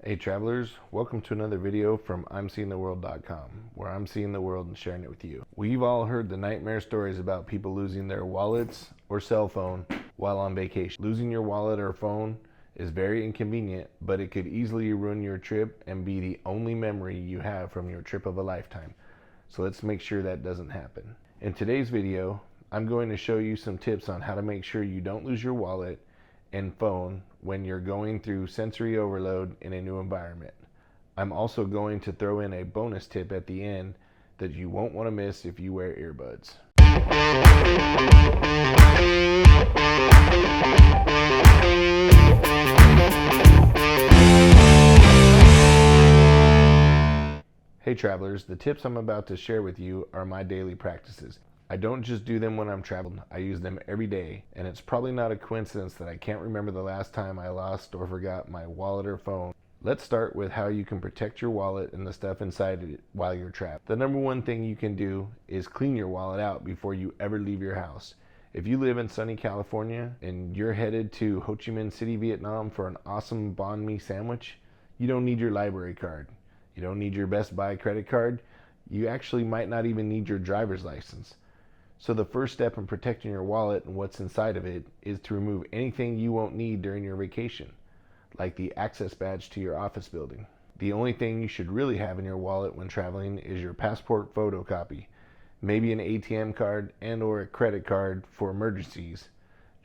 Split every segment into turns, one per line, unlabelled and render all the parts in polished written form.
Hey travelers, welcome to another video from I'mSeeingTheWorld.com, where I'm seeing the world and sharing it with you. We've all heard the nightmare stories about people losing their wallets or cell phone while on vacation. Losing your wallet or phone is very inconvenient, but it could easily ruin your trip and be the only memory you have from your trip of a lifetime. So let's make sure that doesn't happen. In today's video, I'm going to show you some tips on how to make sure you don't lose your wallet and phone when you're going through sensory overload in a new environment. I'm also going to throw in a bonus tip at the end that you won't want to miss if you wear earbuds. Hey travelers, the tips I'm about to share with you are my daily practices. I don't just do them when I'm traveling, I use them every day, and it's probably not a coincidence that I can't remember the last time I lost or forgot my wallet or phone. Let's start with how you can protect your wallet and the stuff inside it while you're trapped. The number one thing you can do is clean your wallet out before you ever leave your house. If you live in sunny California and you're headed to Ho Chi Minh City, Vietnam for an awesome banh mi sandwich, you don't need your library card. You don't need your Best Buy credit card. You actually might not even need your driver's license. So the first step in protecting your wallet and what's inside of it is to remove anything you won't need during your vacation, like the access badge to your office building. The only thing you should really have in your wallet when traveling is your passport photocopy, maybe an ATM card and or a credit card for emergencies,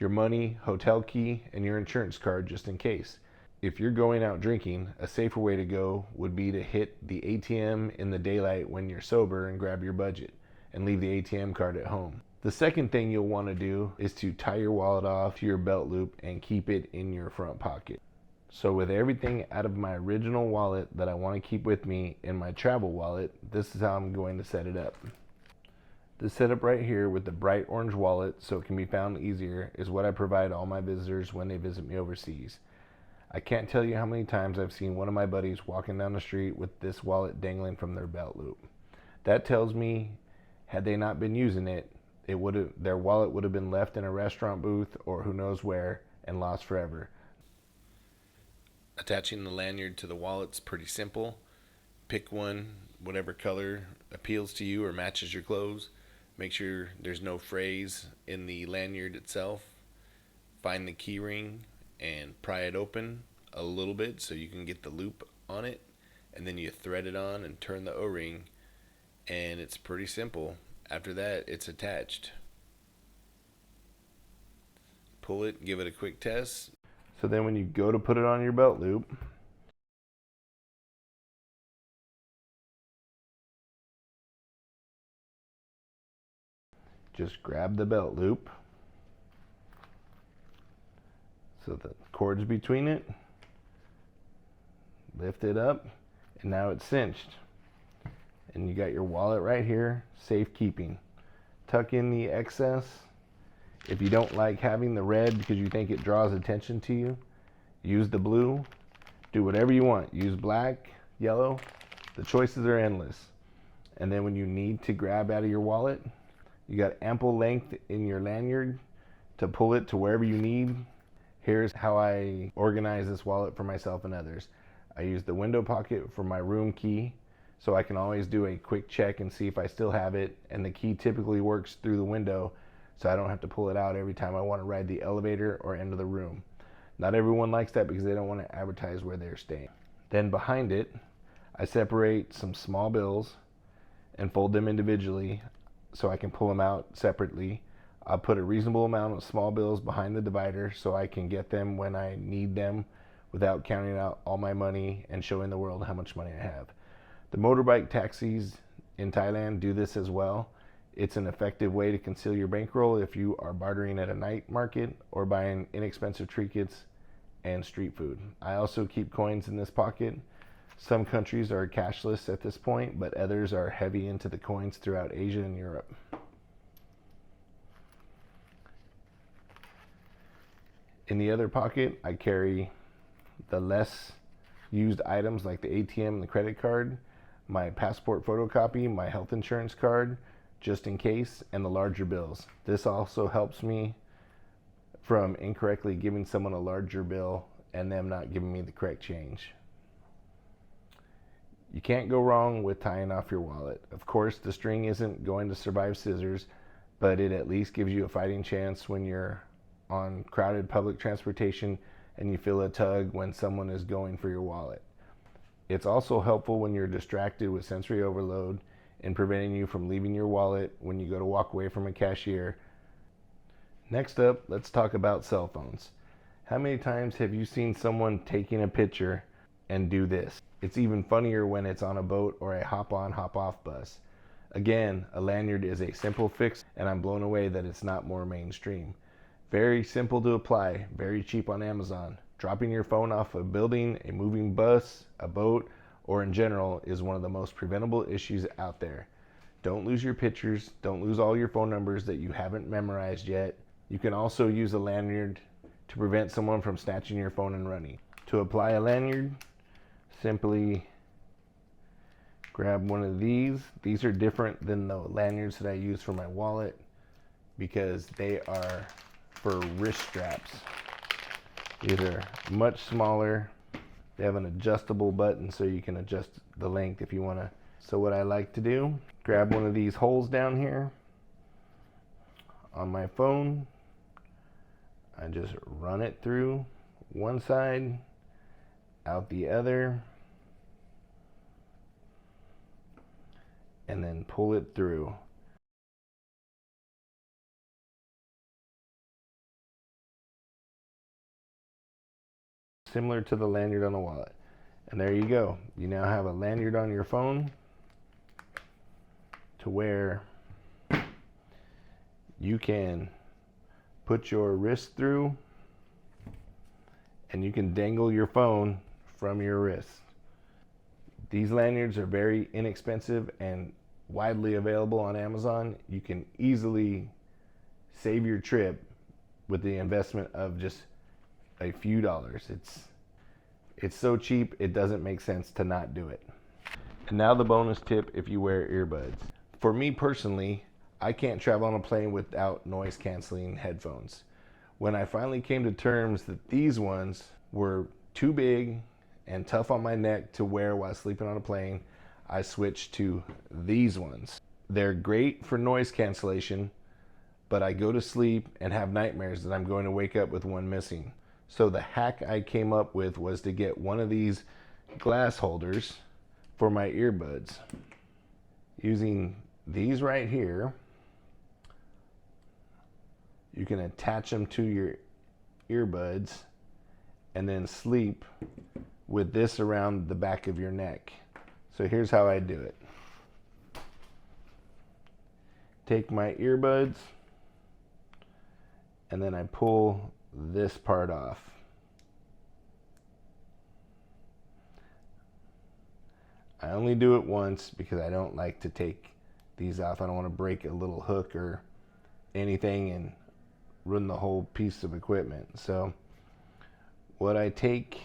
your money, hotel key, and your insurance card just in case. If you're going out drinking, a safer way to go would be to hit the ATM in the daylight when you're sober and grab your budget and leave the ATM card at home. The second thing you'll want to do is to tie your wallet off to your belt loop and keep it in your front pocket. So with everything out of my original wallet that I want to keep with me in my travel wallet, this is how I'm going to set it up. This setup right here with the bright orange wallet so it can be found easier is what I provide all my visitors when they visit me overseas. I can't tell you how many times I've seen one of my buddies walking down the street with this wallet dangling from their belt loop. That tells me had they not been using it, their wallet would have been left in a restaurant booth or who knows where and lost forever. Attaching the lanyard to the wallet's pretty simple. Pick one, whatever color appeals to you or matches your clothes. Make sure there's no phrase in the lanyard itself. Find the key ring and pry it open a little bit so you can get the loop on it, and then you thread it on and turn the O-ring, and it's pretty simple. After that, it's attached. Pull it, give it a quick test. So then when you go to put it on your belt loop, just grab the belt loop so the cord's between it, lift it up, and now it's cinched. And you got your wallet right here, safekeeping. Tuck in the excess. If you don't like having the red because you think it draws attention to you, use the blue. Do whatever you want. Use black, yellow. The choices are endless. And then when you need to grab out of your wallet, you got ample length in your lanyard to pull it to wherever you need. Here's how I organize this wallet for myself and others. I use the window pocket for my room key, so I can always do a quick check and see if I still have it, and the key typically works through the window, so I don't have to pull it out every time I want to ride the elevator or enter the room. Not everyone likes that because they don't want to advertise where they're staying. Then behind it, I separate some small bills and fold them individually so I can pull them out separately. I'll put a reasonable amount of small bills behind the divider so I can get them when I need them without counting out all my money and showing the world how much money I have. The motorbike taxis in Thailand do this as well. It's an effective way to conceal your bankroll if you are bartering at a night market or buying inexpensive trinkets and street food. I also keep coins in this pocket. Some countries are cashless at this point, but others are heavy into the coins throughout Asia and Europe. In the other pocket, I carry the less used items like the ATM and the credit card, my passport photocopy, my health insurance card, just in case, and the larger bills. This also helps me from incorrectly giving someone a larger bill and them not giving me the correct change. You can't go wrong with tying off your wallet. Of course, the string isn't going to survive scissors, but it at least gives you a fighting chance when you're on crowded public transportation and you feel a tug when someone is going for your wallet. It's also helpful when you're distracted with sensory overload in preventing you from leaving your wallet when you go to walk away from a cashier. Next up, let's talk about cell phones. How many times have you seen someone taking a picture and do this? It's even funnier when it's on a boat or a hop-on, hop-off bus. Again, a lanyard is a simple fix, and I'm blown away that it's not more mainstream. Very simple to apply, very cheap on Amazon. Dropping your phone off a building, a moving bus, a boat, or in general is one of the most preventable issues out there. Don't lose your pictures, don't lose all your phone numbers that you haven't memorized yet. You can also use a lanyard to prevent someone from snatching your phone and running. To apply a lanyard, simply grab one of these. These are different than the lanyards that I use for my wallet because they are for wrist straps. These are much smaller. They have an adjustable button so you can adjust the length if you want to. So what I like to do, grab one of these holes down here on my phone. I just run it through one side, out the other, and then pull it through. Similar to the lanyard on the wallet. And there you go. You now have a lanyard on your phone to where you can put your wrist through and you can dangle your phone from your wrist. These lanyards are very inexpensive and widely available on Amazon. You can easily save your trip with the investment of just a few dollars. It's so cheap, it doesn't make sense to not do it. And now the bonus tip if you wear earbuds. For me personally, I can't travel on a plane without noise canceling headphones. When I finally came to terms that these ones were too big and tough on my neck to wear while sleeping on a plane, I switched to these ones. They're great for noise cancellation, but I go to sleep and have nightmares that I'm going to wake up with one missing. So the hack I came up with was to get one of these glass holders for my earbuds. Using these right here, you can attach them to your earbuds and then sleep with this around the back of your neck. So here's how I do it. Take my earbuds and then I pull this part off. I only do it once because I don't like to take these off. I don't want to break a little hook or anything and ruin the whole piece of equipment. So what I take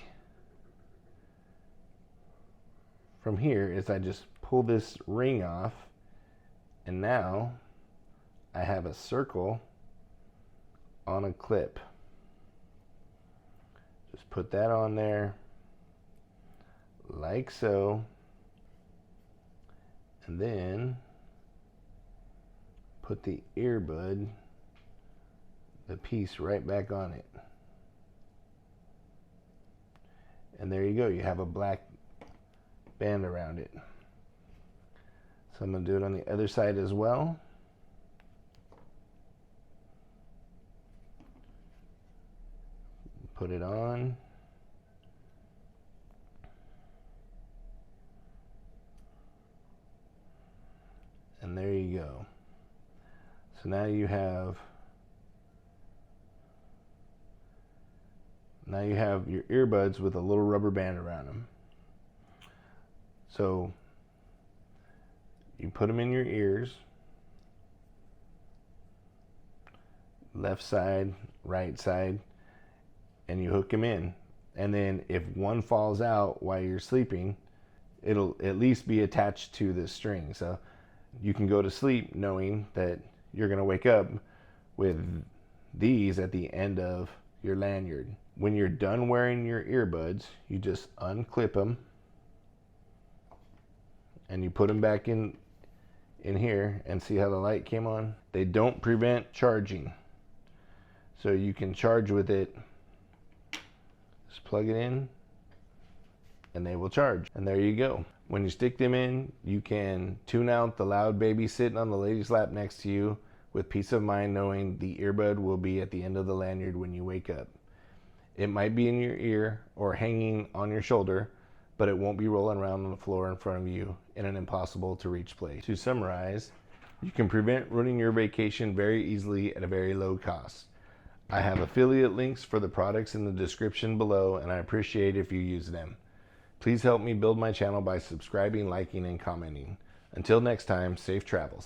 from here is I just pull this ring off, and now I have a circle on a clip. Just put that on there like so, and then put the earbud, the piece right back on it. And there you go, you have a black band around it. So I'm going to do it on the other side as well. Put it on. And there you go. So now you have your earbuds with a little rubber band around them. So you put them in your ears, left side, right side, and you hook them in. And then if one falls out while you're sleeping, it'll at least be attached to this string. So you can go to sleep knowing that you're going to wake up with these at the end of your lanyard. When you're done wearing your earbuds, you just unclip them and you put them back in here, and see how the light came on? They don't prevent charging. So you can charge with it. Just plug it in and they will charge. And there you go. When you stick them in, you can tune out the loud baby sitting on the lady's lap next to you with peace of mind knowing the earbud will be at the end of the lanyard when you wake up. It might be in your ear or hanging on your shoulder, but it won't be rolling around on the floor in front of you in an impossible to reach place. To summarize, you can prevent ruining your vacation very easily at a very low cost. I have affiliate links for the products in the description below, and I appreciate if you use them. Please help me build my channel by subscribing, liking, and commenting. Until next time, safe travels.